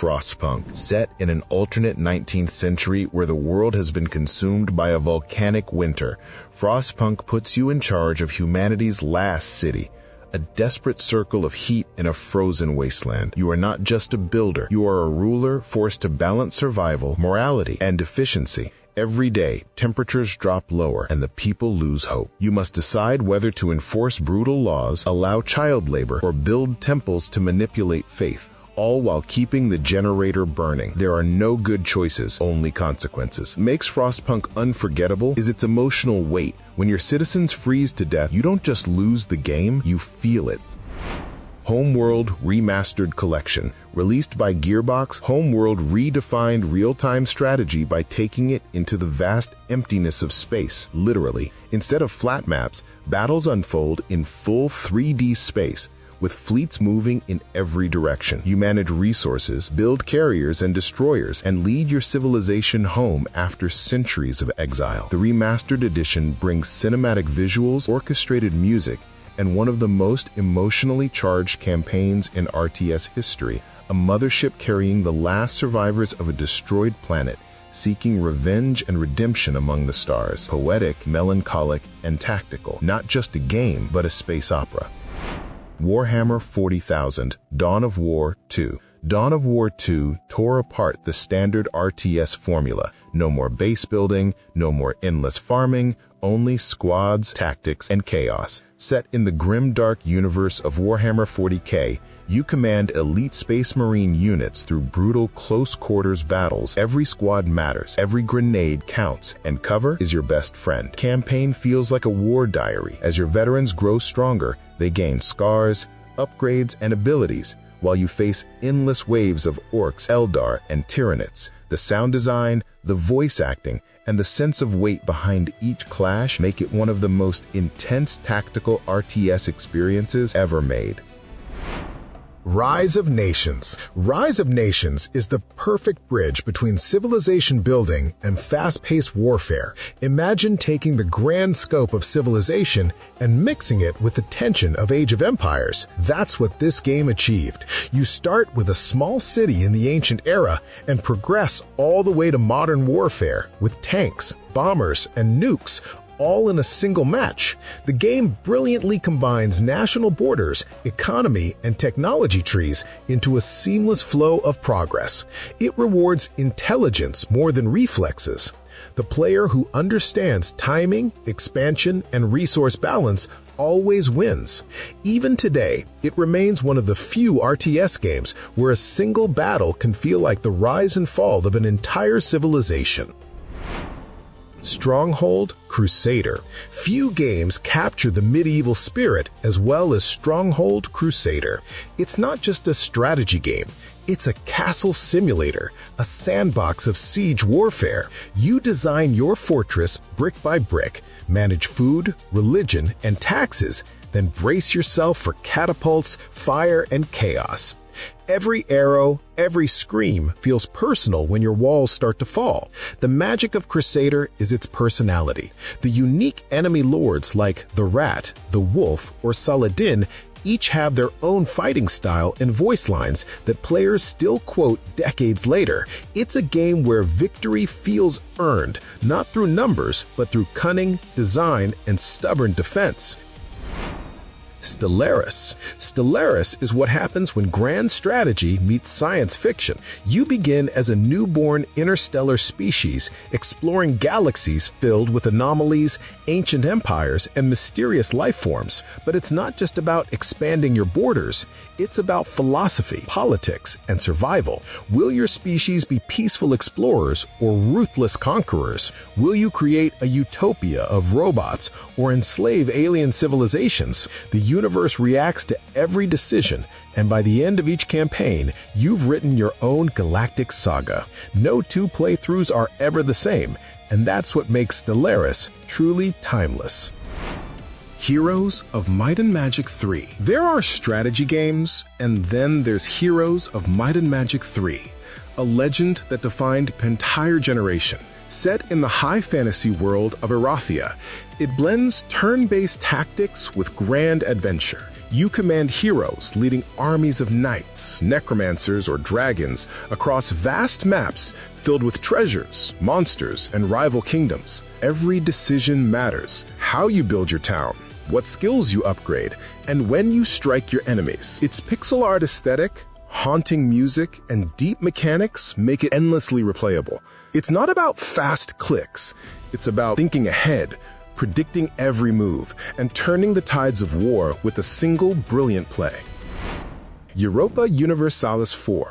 Frostpunk. Set in an alternate 19th century where the world has been consumed by a volcanic winter, Frostpunk puts you in charge of humanity's last city, a desperate circle of heat in a frozen wasteland. You are not just a builder, you are a ruler forced to balance survival, morality, and efficiency. Every day, temperatures drop lower and the people lose hope. You must decide whether to enforce brutal laws, allow child labor, or build temples to manipulate faith, all while keeping the generator burning. There are no good choices, only consequences. Makes Frostpunk unforgettable is its emotional weight. When your citizens freeze to death, you don't just lose the game, you feel it. Homeworld Remastered Collection. Released by Gearbox, Homeworld redefined real-time strategy by taking it into the vast emptiness of space, literally. Instead of flat maps, battles unfold in full 3D space, with fleets moving in every direction. You manage resources, build carriers and destroyers, and lead your civilization home after centuries of exile. The Remastered Edition brings cinematic visuals, orchestrated music, and one of the most emotionally charged campaigns in RTS history, a mothership carrying the last survivors of a destroyed planet, seeking revenge and redemption among the stars. Poetic, melancholic, and tactical. Not just a game, but a space opera. Warhammer 40,000, Dawn of War II. Dawn of War II tore apart the standard RTS formula. No more base building, no more endless farming, only squads, tactics, and chaos. Set in the grim-dark universe of Warhammer 40k, you command elite Space Marine units through brutal close-quarters battles. Every squad matters, every grenade counts, and cover is your best friend. Campaign feels like a war diary. As your veterans grow stronger, they gain scars, upgrades, and abilities, while you face endless waves of orcs, Eldar, and Tyranids. The sound design, the voice acting, and the sense of weight behind each clash make it one of the most intense tactical RTS experiences ever made. Rise of Nations. Rise of Nations is the perfect bridge between civilization building and fast-paced warfare. Imagine taking the grand scope of civilization and mixing it with the tension of Age of Empires. That's what this game achieved. You start with a small city in the ancient era and progress all the way to modern warfare with tanks, bombers, and nukes, all in a single match. The game brilliantly combines national borders, economy, and technology trees into a seamless flow of progress. It rewards intelligence more than reflexes. The player who understands timing, expansion, and resource balance always wins. Even today, it remains one of the few RTS games where a single battle can feel like the rise and fall of an entire civilization. Stronghold, Crusader. Few games capture the medieval spirit as well as Stronghold, Crusader. It's not just a strategy game. It's a castle simulator, a sandbox of siege warfare. You design your fortress brick by brick, manage food, religion, and taxes, then brace yourself for catapults, fire, and chaos. Every arrow, every scream feels personal when your walls start to fall. The magic of Crusader is its personality. The unique enemy lords like the Rat, the Wolf, or Saladin each have their own fighting style and voice lines that players still quote decades later. It's a game where victory feels earned, not through numbers, but through cunning, design, and stubborn defense. Stellaris. Stellaris is what happens when grand strategy meets science fiction. You begin as a newborn interstellar species, exploring galaxies filled with anomalies, ancient empires, and mysterious life forms. But it's not just about expanding your borders. It's about philosophy, politics, and survival. Will your species be peaceful explorers or ruthless conquerors? Will you create a utopia of robots or enslave alien civilizations? The universe reacts to every decision, and by the end of each campaign, you've written your own galactic saga. No two playthroughs are ever the same, and that's what makes Stellaris truly timeless. Heroes of Might and Magic 3. There are strategy games, and then there's Heroes of Might and Magic 3, a legend that defined an entire generation. Set in the high fantasy world of Erathia, it blends turn-based tactics with grand adventure. You command heroes leading armies of knights, necromancers, or dragons across vast maps filled with treasures, monsters, and rival kingdoms. Every decision matters. How you build your town, what skills you upgrade, and when you strike your enemies. Its pixel art aesthetic, haunting music, and deep mechanics make it endlessly replayable. It's not about fast clicks. It's about thinking ahead, predicting every move, and turning the tides of war with a single brilliant play. Europa Universalis IV.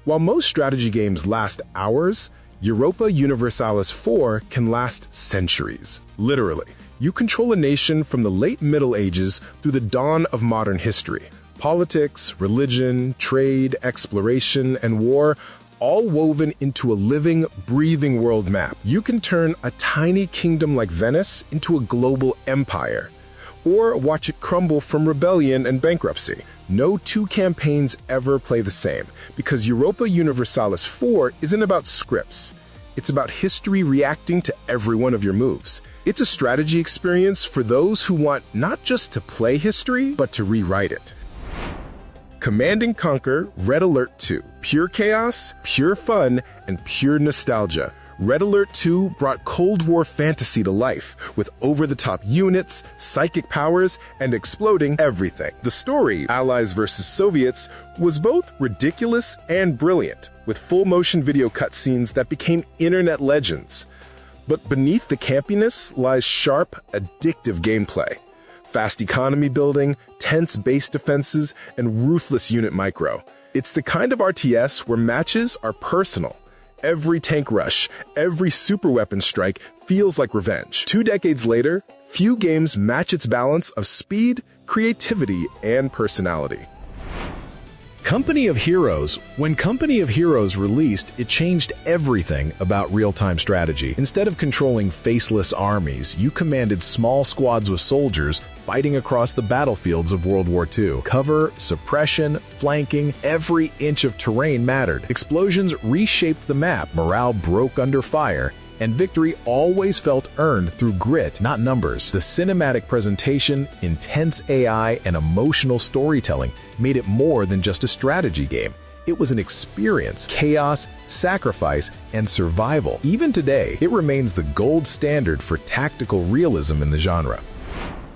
While most strategy games last hours, Europa Universalis IV can last centuries. Literally. You control a nation from the late Middle Ages through the dawn of modern history. Politics, religion, trade, exploration, and war, all woven into a living, breathing world map. You can turn a tiny kingdom like Venice into a global empire, or watch it crumble from rebellion and bankruptcy. No two campaigns ever play the same, because Europa Universalis IV isn't about scripts. It's about history reacting to every one of your moves. It's a strategy experience for those who want not just to play history, but to rewrite it. Command & Conquer Red Alert 2. Pure chaos, pure fun, and pure nostalgia. Red Alert 2 brought Cold War fantasy to life, with over-the-top units, psychic powers, and exploding everything. The story, Allies vs. Soviets, was both ridiculous and brilliant, with full-motion video cutscenes that became internet legends. But beneath the campiness lies sharp, addictive gameplay. Fast economy building, tense base defenses, and ruthless unit micro. It's the kind of RTS where matches are personal. Every tank rush, every superweapon strike feels like revenge. 2 decades later, few games match its balance of speed, creativity, and personality. Company of Heroes. When Company of Heroes released, it changed everything about real-time strategy. Instead of controlling faceless armies, you commanded small squads of soldiers fighting across the battlefields of World War II. Cover, suppression, flanking, every inch of terrain mattered. Explosions reshaped the map, morale broke under fire, and victory always felt earned through grit, not numbers. The cinematic presentation, intense AI, and emotional storytelling made it more than just a strategy game. It was an experience, chaos, sacrifice, and survival. Even today, it remains the gold standard for tactical realism in the genre.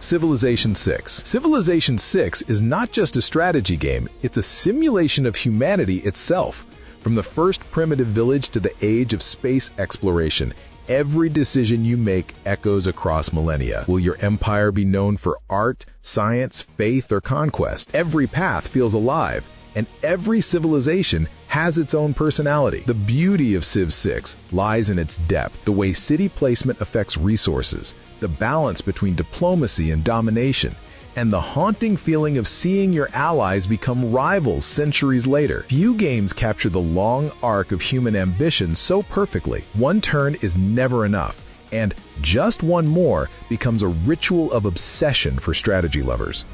Civilization VI. Civilization VI is not just a strategy game, it's a simulation of humanity itself. From the first primitive village to the age of space exploration, every decision you make echoes across millennia. Will your empire be known for art, science, faith, or conquest? Every path feels alive, and every civilization has its own personality. The beauty of Civ 6 lies in its depth, the way city placement affects resources, the balance between diplomacy and domination, and the haunting feeling of seeing your allies become rivals centuries later. Few games capture the long arc of human ambition so perfectly. One turn is never enough, and just one more becomes a ritual of obsession for strategy lovers.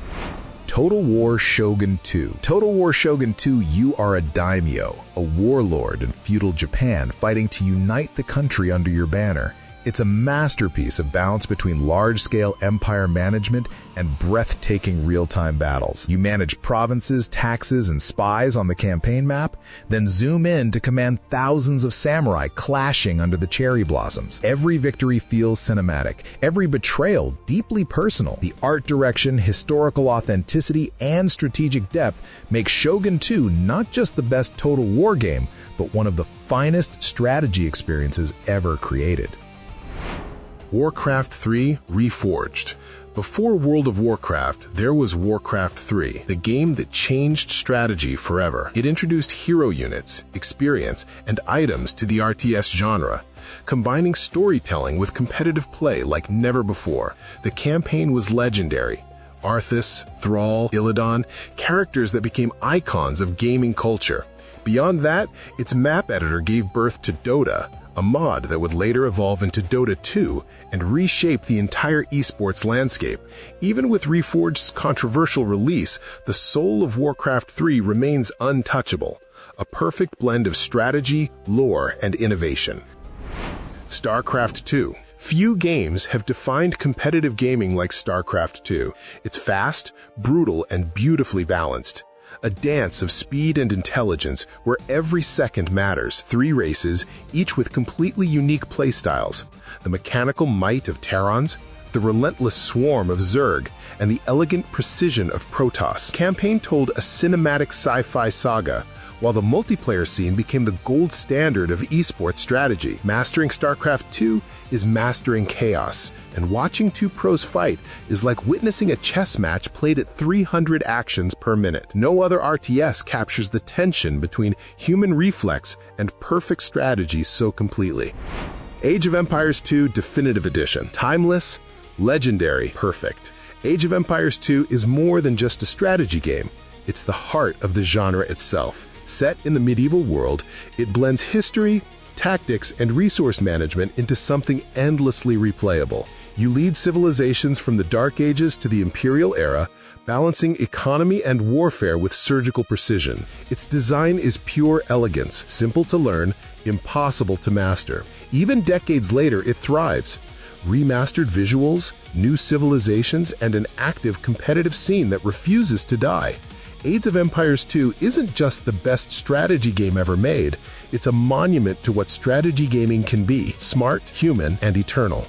Total War Shogun II. Total War Shogun II, you are a daimyo, a warlord in feudal Japan fighting to unite the country under your banner. It's a masterpiece of balance between large-scale empire management and breathtaking real-time battles. You manage provinces, taxes, and spies on the campaign map, then zoom in to command thousands of samurai clashing under the cherry blossoms. Every victory feels cinematic, every betrayal deeply personal. The art direction, historical authenticity, and strategic depth make Shogun II not just the best Total War game, but one of the finest strategy experiences ever created. Warcraft III Reforged. Before World of Warcraft, there was Warcraft III, the game that changed strategy forever. It introduced hero units, experience, and items to the RTS genre, combining storytelling with competitive play like never before. The campaign was legendary. Arthas, Thrall, Illidan, characters that became icons of gaming culture. Beyond that, its map editor gave birth to Dota, a mod that would later evolve into Dota 2 and reshape the entire esports landscape. Even with Reforged's controversial release, the soul of Warcraft 3 remains untouchable, a perfect blend of strategy, lore, and innovation. StarCraft II. Few games have defined competitive gaming like StarCraft II. It's fast, brutal, and beautifully balanced. A dance of speed and intelligence where every second matters. 3 races, each with completely unique playstyles. The mechanical might of Terrans, the relentless swarm of Zerg, and the elegant precision of Protoss. Campaign told a cinematic sci-fi saga, while the multiplayer scene became the gold standard of esports strategy. Mastering StarCraft II is mastering chaos, and watching 2 pros fight is like witnessing a chess match played at 300 actions per minute. No other RTS captures the tension between human reflex and perfect strategy so completely. Age of Empires II Definitive Edition. Timeless, legendary, perfect. Age of Empires II is more than just a strategy game. It's the heart of the genre itself. Set in the medieval world, it blends history, tactics, and resource management into something endlessly replayable. You lead civilizations from the Dark Ages to the Imperial era, balancing economy and warfare with surgical precision. Its design is pure elegance, simple to learn, impossible to master. Even decades later, it thrives. Remastered visuals, new civilizations, and an active competitive scene that refuses to die. Age of Empires II isn't just the best strategy game ever made, it's a monument to what strategy gaming can be: smart, human, and eternal.